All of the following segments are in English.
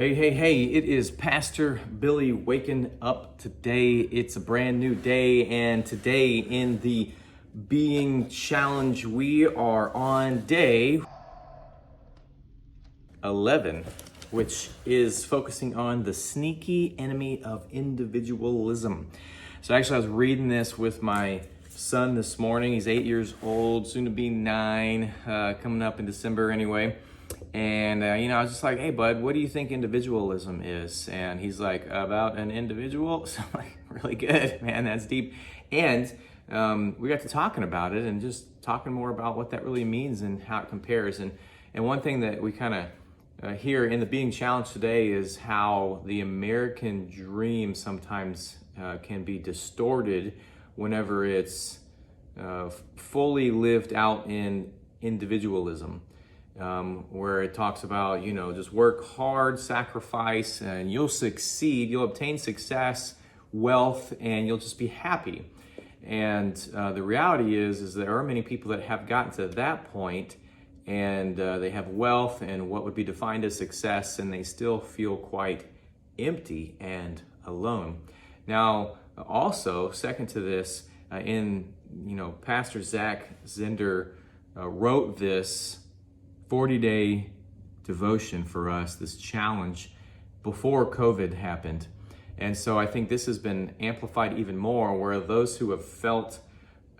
Hey, it is Pastor Billy waking up today. It's a brand new day, and today in the Being Challenge, we are on day 11, which is focusing on the sneaky enemy of individualism. So actually, I was reading this with my son this morning. He's 8 years old, soon to be 9, coming up in December anyway. And, I was just like, hey, bud, what do you think individualism is? And he's like, about an individual? So I'm like, really good, man, that's deep. And we got to talking about it and just talking more about what that really means and how it compares. And one thing that we kind of hear in the Being Challenged today is how the American dream sometimes can be distorted whenever it's fully lived out in individualism. Where it talks about, just work hard, sacrifice, and you'll succeed. You'll obtain success, wealth, and you'll just be happy. And the reality is there are many people that have gotten to that point, and they have wealth and what would be defined as success, and they still feel quite empty and alone. Now, also, second to this, Pastor Zach Zender wrote this 40-day devotion for us, this challenge, before COVID happened. And so I think this has been amplified even more, where those who have felt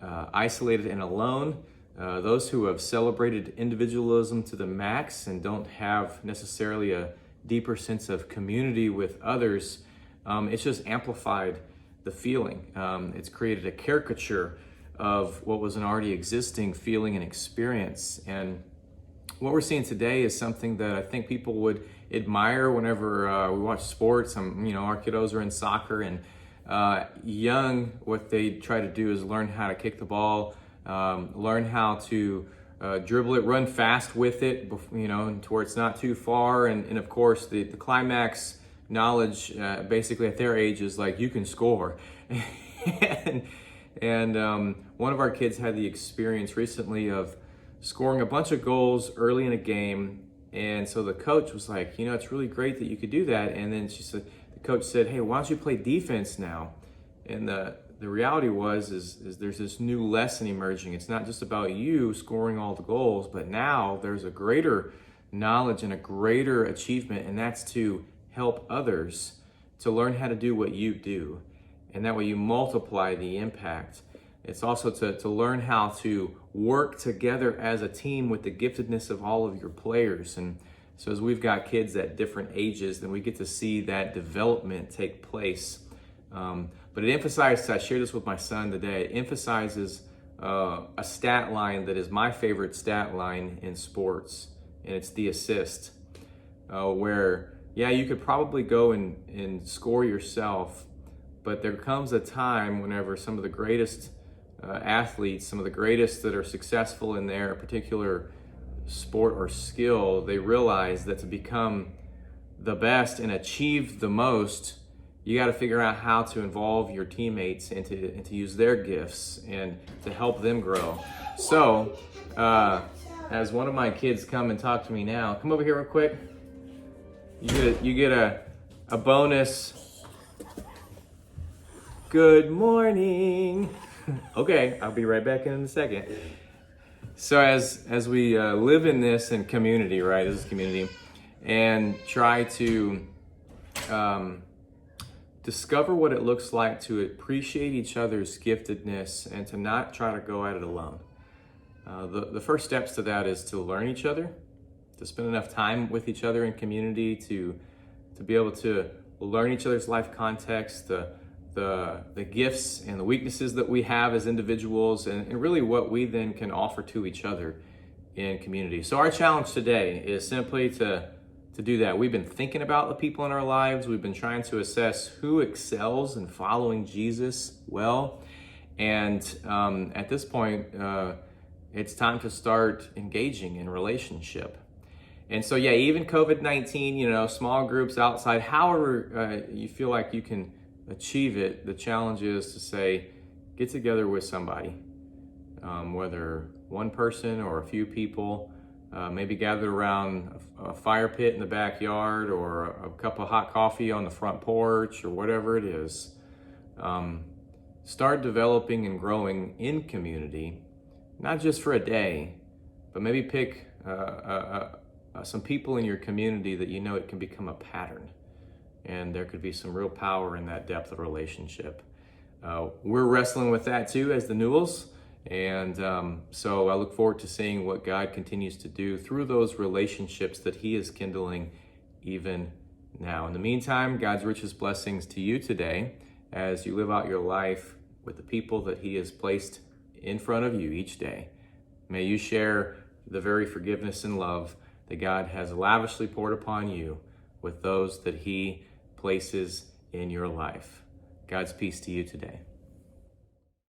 isolated and alone, those who have celebrated individualism to the max and don't have necessarily a deeper sense of community with others, it's just amplified the feeling. It's created a caricature of what was an already existing feeling and experience. And what we're seeing today is something that I think people would admire whenever we watch sports. Our kiddos are in soccer, and what they try to do is learn how to kick the ball, learn how to dribble it, run fast with it, to where it's not too far. And of course, the climax knowledge, basically at their age, is like, you can score. and one of our kids had the experience recently of scoring a bunch of goals early in a game. And so the coach was like, it's really great that you could do that. And then the coach said, hey, why don't you play defense now? And the reality is there's this new lesson emerging. It's not just about you scoring all the goals, but now there's a greater knowledge and a greater achievement, and that's to help others to learn how to do what you do. And that way you multiply the impact. It's also to learn how to work together as a team with the giftedness of all of your players. And so as we've got kids at different ages, then we get to see that development take place. But it emphasizes, I shared this with my son today, it emphasizes a stat line that is my favorite stat line in sports, and it's the assist. Where, you could probably go and score yourself, but there comes a time whenever some of the greatest athletes, some of the greatest that are successful in their particular sport or skill, they realize that to become the best and achieve the most, you got to figure out how to involve your teammates and to use their gifts and to help them grow. So, as one of my kids come and talk to me now, come over here real quick. You get a bonus. Good morning. Okay, I'll be right back in a second. So as we live in this in community, right, this is community, and try to discover what it looks like to appreciate each other's giftedness and to not try to go at it alone. The first steps to that is to learn each other, to spend enough time with each other in community, to be able to learn each other's life context, the gifts and the weaknesses that we have as individuals, and really what we then can offer to each other in community. So our challenge today is simply to do that. We've been thinking about the people in our lives. We've been trying to assess who excels in following Jesus well. And at this point, it's time to start engaging in relationship. And so, even COVID-19, small groups outside, however you feel like you can achieve it, the challenge is to say, get together with somebody, whether one person or a few people, maybe gathered around a fire pit in the backyard, or a cup of hot coffee on the front porch, or whatever it is. Start developing and growing in community, not just for a day, but maybe pick some people in your community that you know it can become a pattern. And there could be some real power in that depth of relationship. We're wrestling with that too as the Newells. And so I look forward to seeing what God continues to do through those relationships that he is kindling even now. In the meantime, God's richest blessings to you today as you live out your life with the people that he has placed in front of you each day. May you share the very forgiveness and love that God has lavishly poured upon you with those that he places in your life. God's peace to you today.